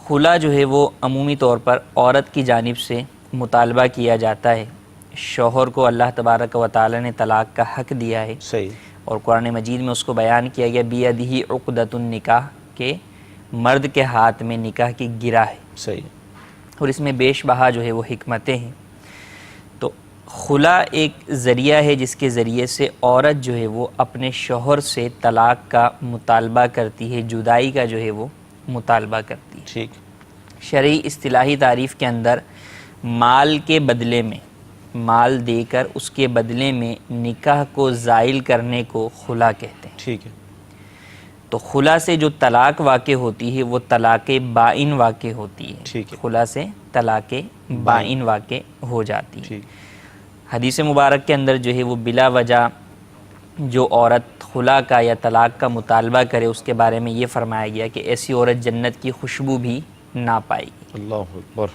خلا جو ہے وہ عمومی طور پر عورت کی جانب سے مطالبہ کیا جاتا ہے. شوہر کو اللہ تبارک و تعالی نے طلاق کا حق دیا ہے. صحیح. اور قرآن مجید میں اس کو بیان کیا گیا بیدہ عقدۃ النکاح کہ مرد کے ہاتھ میں نکاح کی گرہ ہے. صحیح. اور اس میں بیش بہا جو ہے وہ حکمتیں ہیں. تو خلا ایک ذریعہ ہے جس کے ذریعے سے عورت جو ہے وہ اپنے شوہر سے طلاق کا مطالبہ کرتی ہے، جدائی کا جو ہے وہ مطالبہ کرتی ہے. ٹھیک. شرعی اصطلاحی تعریف کے اندر مال کے بدلے میں، مال دے کر اس کے بدلے میں نکاح کو زائل کرنے کو خلا کہتے ہیں. ٹھیک ہے. تو خلا سے جو طلاق واقع ہوتی ہے وہ طلاق بائن واقع ہوتی ہے. ٹھیک ہے. خلا سے طلاق بائن واقع ہو جاتی ہے. ٹھیک. حدیث مبارک کے اندر جو ہے وہ بلا وجہ جو عورت خلا کا یا طلاق کا مطالبہ کرے اس کے بارے میں یہ فرمایا گیا کہ ایسی عورت جنت کی خوشبو بھی نہ پائے گی. اللہ اکبر.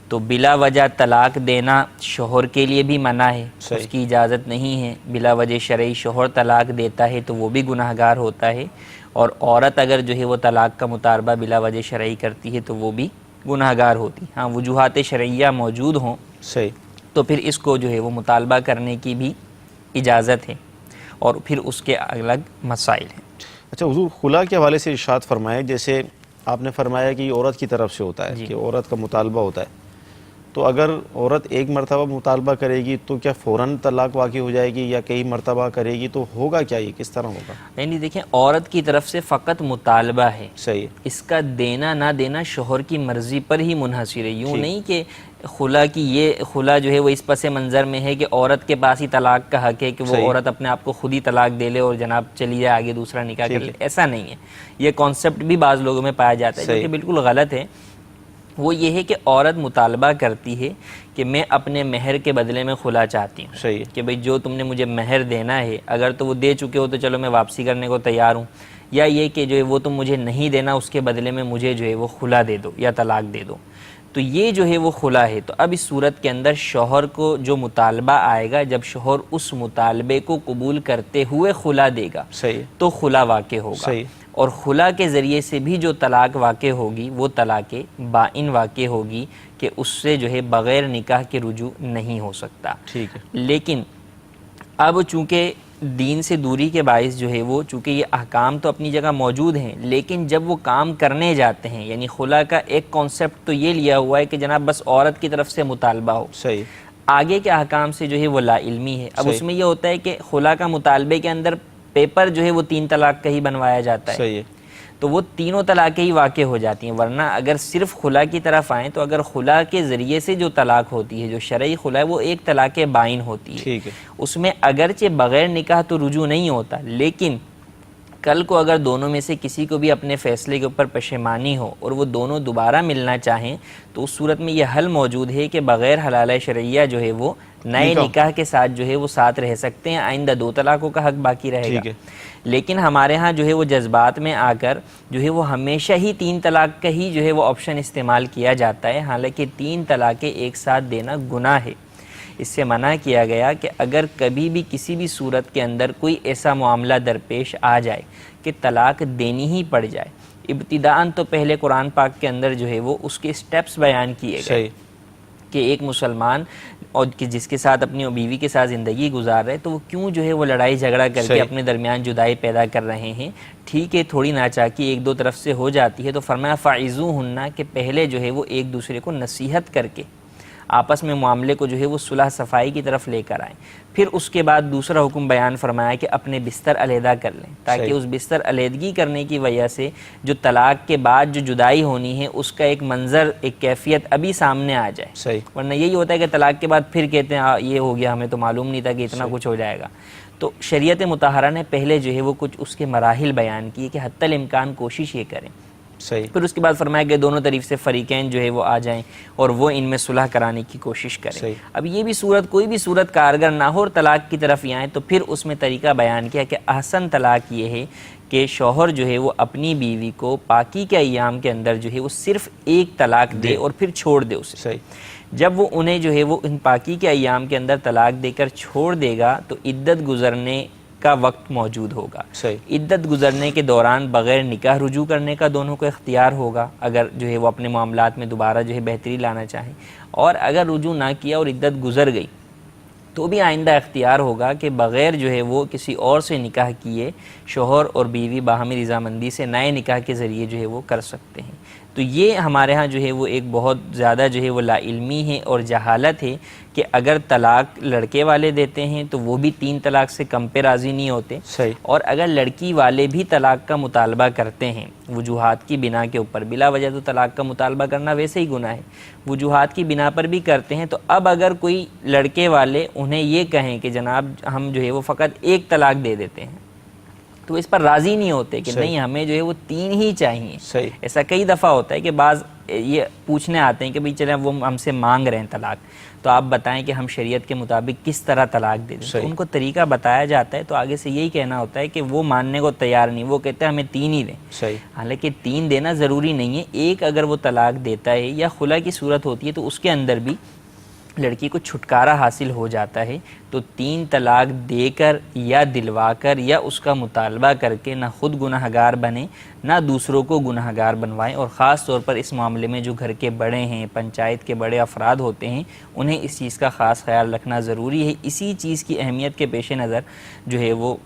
تو بلا وجہ طلاق دینا شوہر کے لیے بھی منع ہے، صحیح. اس کی اجازت نہیں ہے. بلا وجہ شرعی شوہر طلاق دیتا ہے تو وہ بھی گناہ گار ہوتا ہے، اور عورت اگر جو ہے وہ طلاق کا مطالبہ بلا وجہ شرعی کرتی ہے تو وہ بھی گناہ گار ہوتی. ہاں وجوہات شرعیہ موجود ہوں صحیح. تو پھر اس کو جو ہے وہ مطالبہ کرنے کی بھی اجازت ہے، اور پھر اس کے الگ مسائل ہیں. اچھا حضور، خلا کے حوالے سے ارشاد فرمائے، جیسے آپ نے فرمایا کہ یہ عورت کی طرف سے ہوتا ہے جی. کہ عورت کا مطالبہ ہوتا ہے، تو اگر عورت ایک مرتبہ مطالبہ کرے گی تو کیا فوراً طلاق واقع ہو جائے گی، یا کئی مرتبہ کرے گی تو ہوگا کیا، یہ کس طرح ہوگا؟ یعنی دیکھیں عورت کی طرف سے فقط مطالبہ ہے، صحیح. اس کا دینا نہ دینا شوہر کی مرضی پر ہی منحصر ہے. یوں ٹھیک. نہیں کہ خلا کی یہ خلا جو ہے وہ اس پس منظر میں ہے کہ عورت کے پاس ہی طلاق کا حق ہے کہ وہ صحیح. عورت اپنے آپ کو خود ہی طلاق دے لے اور جناب چلی جائے آگے دوسرا نکاح کر لے. ایسا نہیں ہے. یہ کانسیپٹ بھی بعض لوگوں میں پایا جاتا ہے جو صحیح. کہ بالکل غلط ہے. وہ یہ ہے کہ عورت مطالبہ کرتی ہے کہ میں اپنے مہر کے بدلے میں خلا چاہتی ہوں. صحیح. کہ بھئی جو تم نے مجھے مہر دینا ہے اگر تو وہ دے چکے ہو تو چلو میں واپسی کرنے کو تیار ہوں، یا یہ کہ جو ہے وہ تم مجھے نہیں دینا اس کے بدلے میں مجھے جو ہے وہ خلا دے دو یا طلاق دے دو. تو یہ جو ہے وہ خلا ہے. تو اب اس صورت کے اندر شوہر کو جو مطالبہ آئے گا، جب شوہر اس مطالبے کو قبول کرتے ہوئے خلا دے گا صحیح. تو خلا واقع ہوگا. صحیح. اور خلا کے ذریعے سے بھی جو طلاق واقع ہوگی وہ طلاق بائن واقع ہوگی کہ اس سے جو ہے بغیر نکاح کے رجوع نہیں ہو سکتا. ٹھیک ہے. لیکن اب چونکہ دین سے دوری کے باعث جو ہے وہ چونکہ یہ احکام تو اپنی جگہ موجود ہیں، لیکن جب وہ کام کرنے جاتے ہیں، یعنی خلا کا ایک کانسیپٹ تو یہ لیا ہوا ہے کہ جناب بس عورت کی طرف سے مطالبہ ہو، صحیح. آگے کے احکام سے جو ہے وہ لا علمی ہے. اب صحیح. اس میں یہ ہوتا ہے کہ خلا کا مطالبے کے اندر پیپر جو ہے وہ 3 طلاق کا ہی بنوایا جاتا ہے. صحیح ہے. تو وہ تینوں طلاقیں ہی واقع ہو جاتی ہیں. ورنہ اگر صرف خلا کی طرف آئیں تو اگر خلا کے ذریعے سے جو طلاق ہوتی ہے، جو شرعی خلا ہے، وہ ایک طلاق بائن ہوتی ہے. ٹھیک ہے. اس میں اگرچہ بغیر نکاح تو رجوع نہیں ہوتا، لیکن کل کو اگر دونوں میں سے کسی کو بھی اپنے فیصلے کے اوپر پشیمانی ہو اور وہ دونوں دوبارہ ملنا چاہیں تو اس صورت میں یہ حل موجود ہے کہ بغیر حلالہ شرعیہ جو ہے وہ نئے نکاح کے ساتھ جو ہے وہ ساتھ رہ سکتے ہیں. آئندہ 2 طلاقوں کا حق باقی رہے گا. لیکن ہمارے ہاں جو ہے وہ جذبات میں آ کر جو ہے وہ ہمیشہ ہی 3 طلاق کا ہی جو ہے وہ آپشن استعمال کیا جاتا ہے. حالانکہ 3 طلاقیں ایک ساتھ دینا گناہ ہے. اس سے منع کیا گیا کہ اگر کبھی بھی کسی بھی صورت کے اندر کوئی ایسا معاملہ درپیش آ جائے کہ طلاق دینی ہی پڑ جائے، ابتداءً تو پہلے قرآن پاک کے اندر جو ہے وہ اس کے سٹیپس بیان کیے گئے کہ ایک مسلمان اور جس کے ساتھ اپنی بیوی کے ساتھ زندگی گزار رہے تو وہ کیوں جو ہے وہ لڑائی جھگڑا کر کے اپنے درمیان جدائی پیدا کر رہے ہیں. ٹھیک ہے تھوڑی ناچاکی 1-2 طرف سے ہو جاتی ہے تو فرمایا فَعِظُوهُنَّ کہ پہلے جو ہے وہ ایک دوسرے کو نصیحت کر کے آپس میں معاملے کو جو ہے وہ صلح صفائی کی طرف لے کر آئیں. پھر اس کے بعد دوسرا حکم بیان فرمایا کہ اپنے بستر علیحدہ کر لیں تاکہ اس بستر علیحدگی کرنے کی وجہ سے جو طلاق کے بعد جو جدائی ہونی ہے اس کا ایک منظر، ایک کیفیت ابھی سامنے آ جائے. ورنہ یہی ہوتا ہے کہ طلاق کے بعد پھر کہتے ہیں یہ ہو گیا، ہمیں تو معلوم نہیں تھا کہ اتنا کچھ ہو جائے گا. تو شریعت مطہرہ نے پہلے جو ہے وہ کچھ اس کے مراحل بیان کیے کہ حتی الامکان کوشش یہ کریں. پھر اس کے بعد فرمایا کہ دونوں طریق سے فریقین جو ہے وہ آ جائیں اور وہ ان میں صلح کرانے کی کوشش کریں. اب یہ بھی صورت کوئی بھی صورت کارگر نہ ہو اور طلاق کی طرف ہی آئیں تو پھر اس میں طریقہ بیان کیا کہ احسن طلاق یہ ہے کہ شوہر جو ہے وہ اپنی بیوی کو پاکی کے ایام کے اندر جو ہے وہ صرف ایک طلاق دے اور پھر چھوڑ دے اسے. جب وہ انہیں جو ہے وہ ان پاکی کے ایام کے اندر طلاق دے کر چھوڑ دے گا تو عدت گزرنے کا وقت موجود ہوگا۔ صحیح۔ عدت گزرنے کے دوران بغیر نکاح رجوع کرنے کا دونوں کو اختیار ہوگا اگر جو ہے وہ اپنے معاملات میں دوبارہ جو ہے بہتری لانا چاہیں، اور اگر رجوع نہ کیا اور عدت گزر گئی تو بھی آئندہ اختیار ہوگا کہ بغیر جو ہے وہ کسی اور سے نکاح کیے شوہر اور بیوی باہمی رضامندی سے نئے نکاح کے ذریعے جو ہے وہ کر سکتے ہیں۔ تو یہ ہمارے ہاں جو ہے وہ ایک بہت زیادہ جو ہے وہ لا علمی ہے اور جہالت ہے کہ اگر طلاق لڑکے والے دیتے ہیں تو وہ بھی 3 طلاق سے کم پہ راضی نہیں ہوتے، صحیح۔ اور اگر لڑکی والے بھی طلاق کا مطالبہ کرتے ہیں وجوہات کی بنا کے اوپر، بلا وجہ تو طلاق کا مطالبہ کرنا ویسے ہی گناہ ہے، وجوہات کی بنا پر بھی کرتے ہیں، تو اب اگر کوئی لڑکے والے انہیں یہ کہیں کہ جناب ہم جو ہے وہ فقط 1 طلاق دے دیتے ہیں، تو اس پر راضی نہیں ہوتے کہ نہیں ہمیں جو ہے وہ 3 ہی چاہیے۔ صحیح۔ ایسا کئی دفعہ ہوتا ہے کہ بعض یہ پوچھنے آتے ہیں کہ بھئی چلیں وہ ہم سے مانگ رہے ہیں طلاق، تو آپ بتائیں کہ ہم شریعت کے مطابق کس طرح طلاق دے دیں، تو ان کو طریقہ بتایا جاتا ہے، تو آگے سے یہی کہنا ہوتا ہے کہ وہ ماننے کو تیار نہیں، وہ کہتے ہیں ہمیں 3 ہی دیں۔ صحیح۔ حالانکہ 3 دینا ضروری نہیں ہے، 1 اگر وہ طلاق دیتا ہے یا خلا کی صورت ہوتی ہے تو اس کے اندر بھی لڑکی کو چھٹکارا حاصل ہو جاتا ہے، تو 3 طلاق دے کر یا دلوا کر یا اس کا مطالبہ کر کے نہ خود گناہگار بنے نہ دوسروں کو گناہگار بنوائیں، اور خاص طور پر اس معاملے میں جو گھر کے بڑے ہیں، پنچایت کے بڑے افراد ہوتے ہیں، انہیں اس چیز کا خاص خیال رکھنا ضروری ہے۔ اسی چیز کی اہمیت کے پیش نظر جو ہے وہ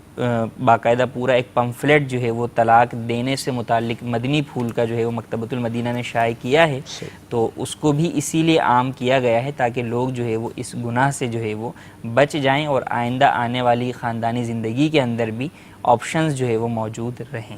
باقاعدہ پورا ایک پمفلٹ جو ہے وہ طلاق دینے سے متعلق مدنی پھول کا جو ہے وہ مکتبۃ المدینہ نے شائع کیا ہے، تو اس کو بھی اسی لیے عام کیا گیا ہے تاکہ لوگ جو ہے وہ اس گناہ سے جو ہے وہ بچ جائیں اور آئندہ آنے والی خاندانی زندگی کے اندر بھی آپشنز جو ہے وہ موجود رہیں۔